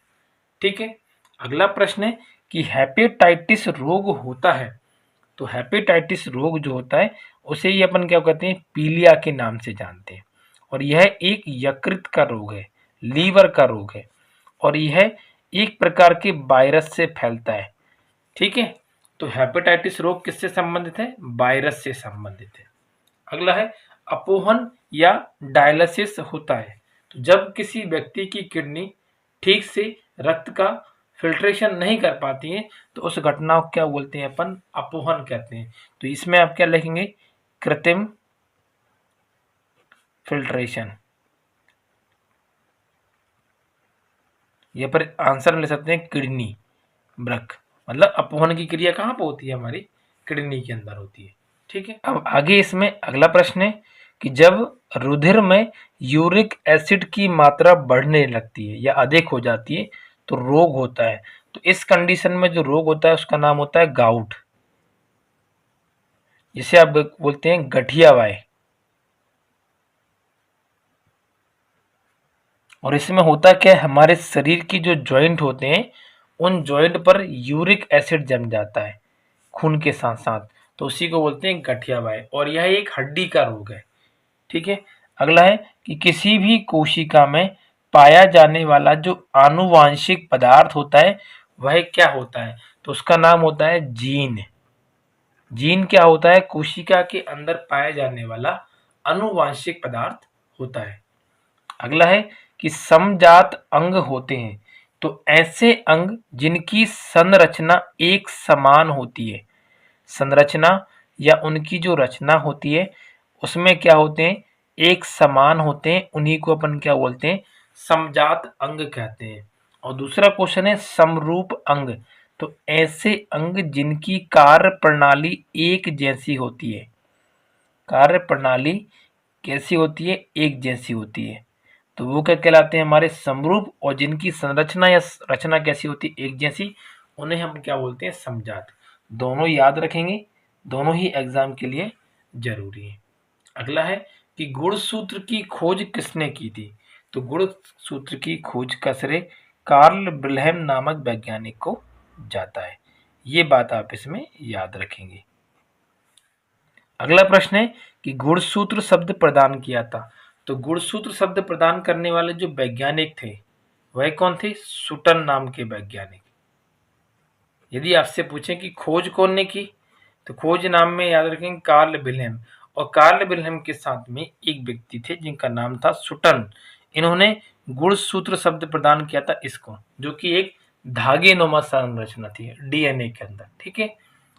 Speaker 1: ठीक है। अगला प्रश्न है कि हेपेटाइटिस रोग होता है। तो हेपेटाइटिस रोग जो होता है उसे ही अपन क्या कहते हैं? पीलिया के नाम से जानते हैं। और यह एक यकृत का रोग है, लीवर का रोग है, और यह एक प्रकार के वायरस से फैलता है। ठीक है। तो हेपेटाइटिस रोग किससे संबंधित है? वायरस से संबंधित है। अगला है अपोहन या डायलिसिस होता है। तो जब किसी व्यक्ति की किडनी ठीक से रक्त का फिल्ट्रेशन नहीं कर पाती है तो उस घटना को क्या बोलते हैं? अपन अपोहन कहते हैं। तो इसमें आप क्या लिखेंगे? कृत्रिम फिल्ट्रेशन। ये पर आंसर में ले सकते हैं किडनी ब्रक। मतलब अपोहन की क्रिया कहाँ पर होती है? हमारी किडनी के अंदर होती है। ठीक है। अब आगे इसमें अगला प्रश्न है कि जब रुधिर में यूरिक एसिड की मात्रा बढ़ने लगती है या अधिक हो जाती है तो रोग होता है। तो इस कंडीशन में जो रोग होता है उसका नाम होता है गाउट, जिसे आप बोलते हैं गठिया वाय। और इसमें होता क्या है? हमारे शरीर की जो जॉइंट होते हैं उन जॉइंट पर यूरिक एसिड जम जाता है खून के साथ साथ, तो उसी को बोलते हैं गठिया वाय, और यह एक हड्डी का रोग है। ठीक है। अगला है कि किसी भी कोशिका में पाया जाने वाला जो आनुवांशिक पदार्थ होता है वह क्या होता है? तो उसका नाम होता है जीन। जीन क्या होता है? कोशिका के अंदर पाया जाने वाला आनुवांशिक पदार्थ होता है। अगला है कि समजात अंग होते हैं। तो ऐसे अंग जिनकी संरचना एक समान होती है, संरचना या उनकी जो रचना होती है उसमें क्या होते हैं? एक समान होते हैं, उन्हीं को अपन क्या बोलते हैं? समजात अंग कहते हैं। और दूसरा क्वेश्चन है समरूप अंग। तो ऐसे अंग जिनकी कार्य प्रणाली एक जैसी होती है, कार्य प्रणाली कैसी होती है? एक जैसी होती है, तो वो क्या कहलाते हैं? हमारे समरूप। और जिनकी संरचना या रचना कैसी होती है? एक जैसी, उन्हें हम क्या बोलते हैं? समजात। दोनों याद रखेंगे, दोनों ही एग्जाम के लिए जरूरी है। अगला है कि गुणसूत्र की खोज किसने की थी? तो गुणसूत्र की खोज का श्रेय कार्ल विल्हेम नामक वैज्ञानिक को जाता है। ये बात आप इसमें याद रखेंगे। अगला प्रश्न है कि गुणसूत्र शब्द प्रदान किया था। तो गुणसूत्र शब्द प्रदान करने वाले जो वैज्ञानिक थे वह कौन थे? सुटन नाम के वैज्ञानिक। यदि आपसे पूछें कि खोज कौन ने की, तो खोज नाम में याद रखेंगे कार्ल विल्हेम। और कार्ल विल्हेम के साथ में एक व्यक्ति थे जिनका नाम था सुटन। इन्होंने गुणसूत्र शब्द प्रदान किया था इसको, जो कि एक धागे नुमा संरचना थी डीएनए के अंदर। ठीक है।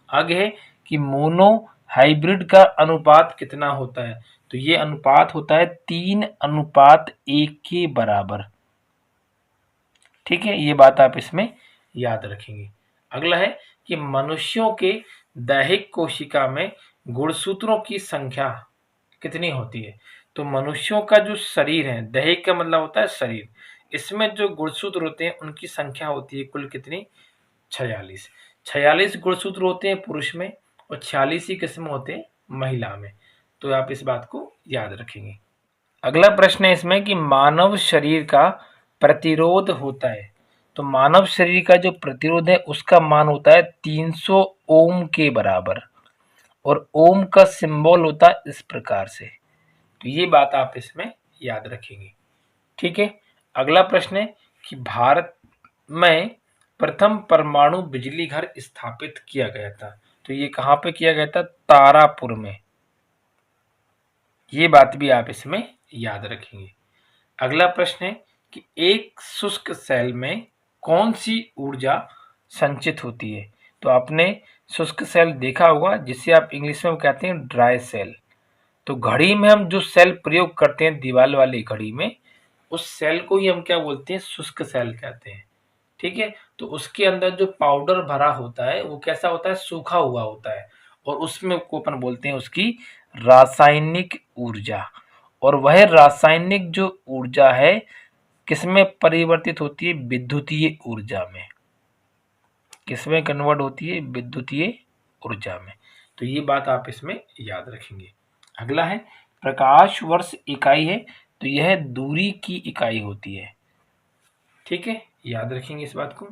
Speaker 1: आगे है कि मोनो हाइब्रिड का अनुपात कितना होता है, तो ये अनुपात होता है 3:1 के बराबर। ठीक है, ये बात आप इसमें याद रखेंगे। अगला है कि मनुष्यों के दैहिक कोशिका में गुणसूत्रों की संख्या कितनी होती है। तो मनुष्यों का जो शरीर है, दैहिक का मतलब होता है शरीर, इसमें जो गुणसूत्र होते हैं उनकी संख्या होती है कुल कितनी, 46। 46 गुणसूत्र होते हैं पुरुष में और 46 ही किस्म होते हैं महिला में। तो आप इस बात को याद रखेंगे। अगला प्रश्न है इसमें कि मानव शरीर का प्रतिरोध होता है। तो मानव शरीर का जो प्रतिरोध है उसका मान होता है 300 ओम के बराबर, और ओम का सिंबल होता है इस प्रकार से। तो ये बात आप इसमें याद रखेंगे। ठीक है, अगला प्रश्न है कि भारत में प्रथम परमाणु बिजली घर स्थापित किया गया था। तो ये कहाँ पे किया गया था, तारापुर में। ये बात भी आप इसमें याद रखेंगे। अगला प्रश्न है कि एक शुष्क सेल में कौन सी ऊर्जा संचित होती है। तो आपने शुष्क सेल देखा होगा जिसे आप इंग्लिश में कहते हैं ड्राई सेल। तो घड़ी में हम जो सेल प्रयोग करते हैं दीवार वाली घड़ी में, उस सेल को ही हम क्या बोलते हैं, शुष्क सेल कहते हैं। ठीक है, तो उसके अंदर जो पाउडर भरा होता है वो कैसा होता है, सूखा हुआ होता है, और उसमें को अपन बोलते हैं उसकी रासायनिक ऊर्जा। और वह रासायनिक जो ऊर्जा है किसमें परिवर्तित होती है, विद्युतीय ऊर्जा में। किसमें कन्वर्ट होती है, विद्युतीय ऊर्जा में। तो ये बात आप इसमें याद रखेंगे। अगला है प्रकाश वर्ष इकाई है, तो यह दूरी की इकाई होती है। ठीक है, याद रखेंगे इस बात को।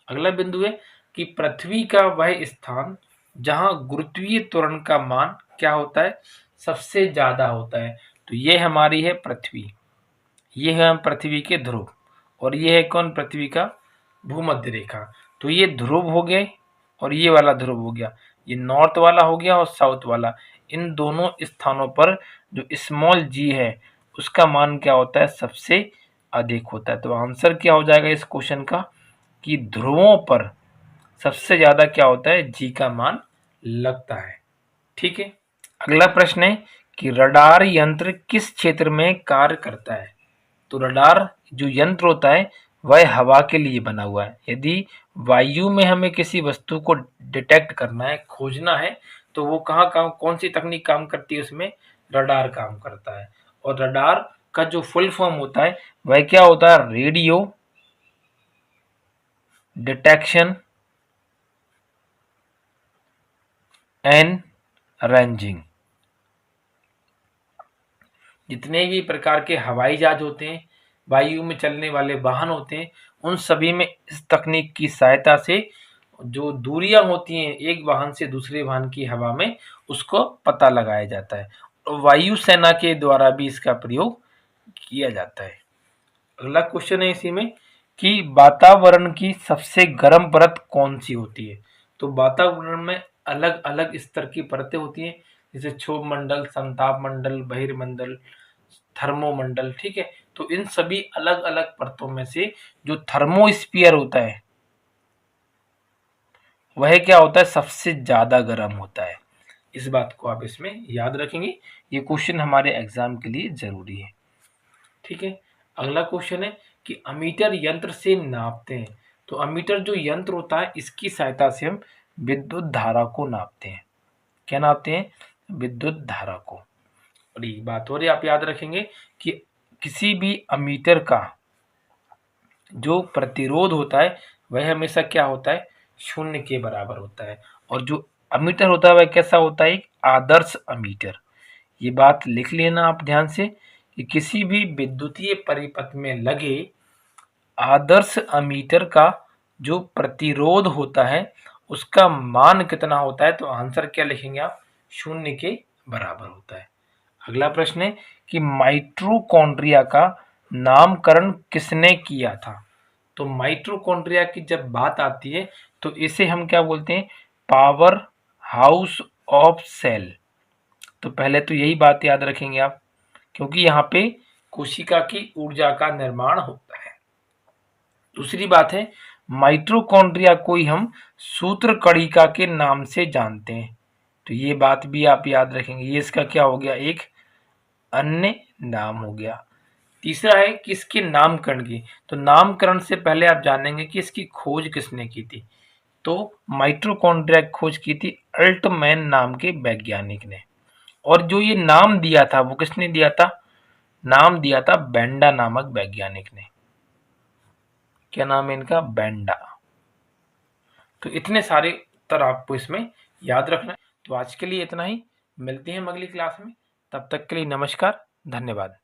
Speaker 1: अगला बिंदु है कि पृथ्वी का वह स्थान जहां गुरुत्वीय त्वरण का मान क्या होता है, सबसे ज्यादा होता है। तो ये हमारी है पृथ्वी, ये है हम पृथ्वी के ध्रुव, और ये है कौन, पृथ्वी का भूमध्य रेखा। तो ये ध्रुव हो गए और ये वाला ध्रुव हो गया, ये नॉर्थ वाला हो गया और साउथ वाला। इन दोनों स्थानों पर जो स्मॉल जी है उसका मान क्या होता है, सबसे अधिक होता है। तो आंसर क्या हो जाएगा इस क्वेश्चन का कि ध्रुवों पर सबसे ज्यादा क्या होता है, जी का मान लगता है। ठीक है, अगला प्रश्न है कि रडार यंत्र किस क्षेत्र में कार्य करता है। तो रडार जो यंत्र होता है वह हवा के लिए बना हुआ है। यदि वायु में हमें किसी वस्तु को डिटेक्ट करना है, खोजना है, तो वो कहाँ काम, कौन सी तकनीक काम करती है, उसमें रडार काम करता है। और रडार का जो फुल फॉर्म होता है वह क्या होता है, रेडियो डिटेक्शन एंड रेंजिंग। जितने भी प्रकार के हवाई जहाज होते हैं, वायु में चलने वाले वाहन होते हैं, उन सभी में इस तकनीक की सहायता से जो दूरियां होती हैं एक वाहन से दूसरे वाहन की हवा में, उसको पता लगाया जाता है। और वायु सेना के द्वारा भी इसका प्रयोग किया जाता है। अगला क्वेश्चन है इसी में कि वातावरण की सबसे गर्म परत कौन सी होती है। तो वातावरण में अलग अलग स्तर की परतें होती हैं, जैसे क्षोभ मंडल, संताप मंडल, बहिर्मंडल, थर्मोमंडल। ठीक है, तो इन सभी अलग अलग परतों में से जो थर्मोस्फीयर होता है वह क्या होता है, सबसे ज्यादा गर्म होता है। इस बात को आप इसमें याद रखेंगे, ये क्वेश्चन हमारे एग्जाम के लिए जरूरी है। ठीक है, अगला क्वेश्चन है कि अमीटर यंत्र से नापते हैं। तो अमीटर जो यंत्र होता है इसकी सहायता से हम विद्युत धारा को नापते हैं। क्या नापते हैं, विद्युत धारा को। और एक बात और आप याद रखेंगे कि किसी भी अमीटर का जो प्रतिरोध होता है वह हमेशा क्या होता है, शून्य के बराबर होता है। और जो अमीटर होता है वह कैसा होता है, एक आदर्श अमीटर। ये बात लिख लेना आप ध्यान से कि किसी भी विद्युतीय परिपथ में लगे आदर्श अमीटर का जो प्रतिरोध होता है उसका मान कितना होता है। तो आंसर क्या लिखेंगे आप, शून्य के बराबर होता है। अगला प्रश्न है कि माइटोकॉन्ड्रिया का नामकरण किसने किया था। तो माइटोकॉन्ड्रिया की जब बात आती है तो इसे हम क्या बोलते हैं, पावर हाउस ऑफ सेल। तो पहले तो यही बात याद रखेंगे आप, क्योंकि यहाँ पे कोशिका की ऊर्जा का निर्माण होता है। दूसरी बात है माइटोकॉन्ड्रिया को ही हम सूत्रकणिका के नाम से जानते हैं। तो ये बात भी आप याद रखेंगे। ये इसका क्या हो गया, एक अन्य नाम हो गया। तीसरा है कि इसके नामकरण की, तो नामकरण से पहले आप जानेंगे कि इसकी खोज किसने की थी। तो माइटोकॉन्ड्रिया की खोज की थी अल्टमैन नाम के वैज्ञानिक ने। और जो ये नाम दिया था वो किसने दिया था, नाम दिया था बेंडा नामक वैज्ञानिक ने। क्या नाम है इनका, बेंडा। तो इतने सारे उत्तर आपको इसमें याद रखना है। तो आज के लिए इतना ही, मिलते हैं हम अगली क्लास में। तब तक के लिए नमस्कार, धन्यवाद।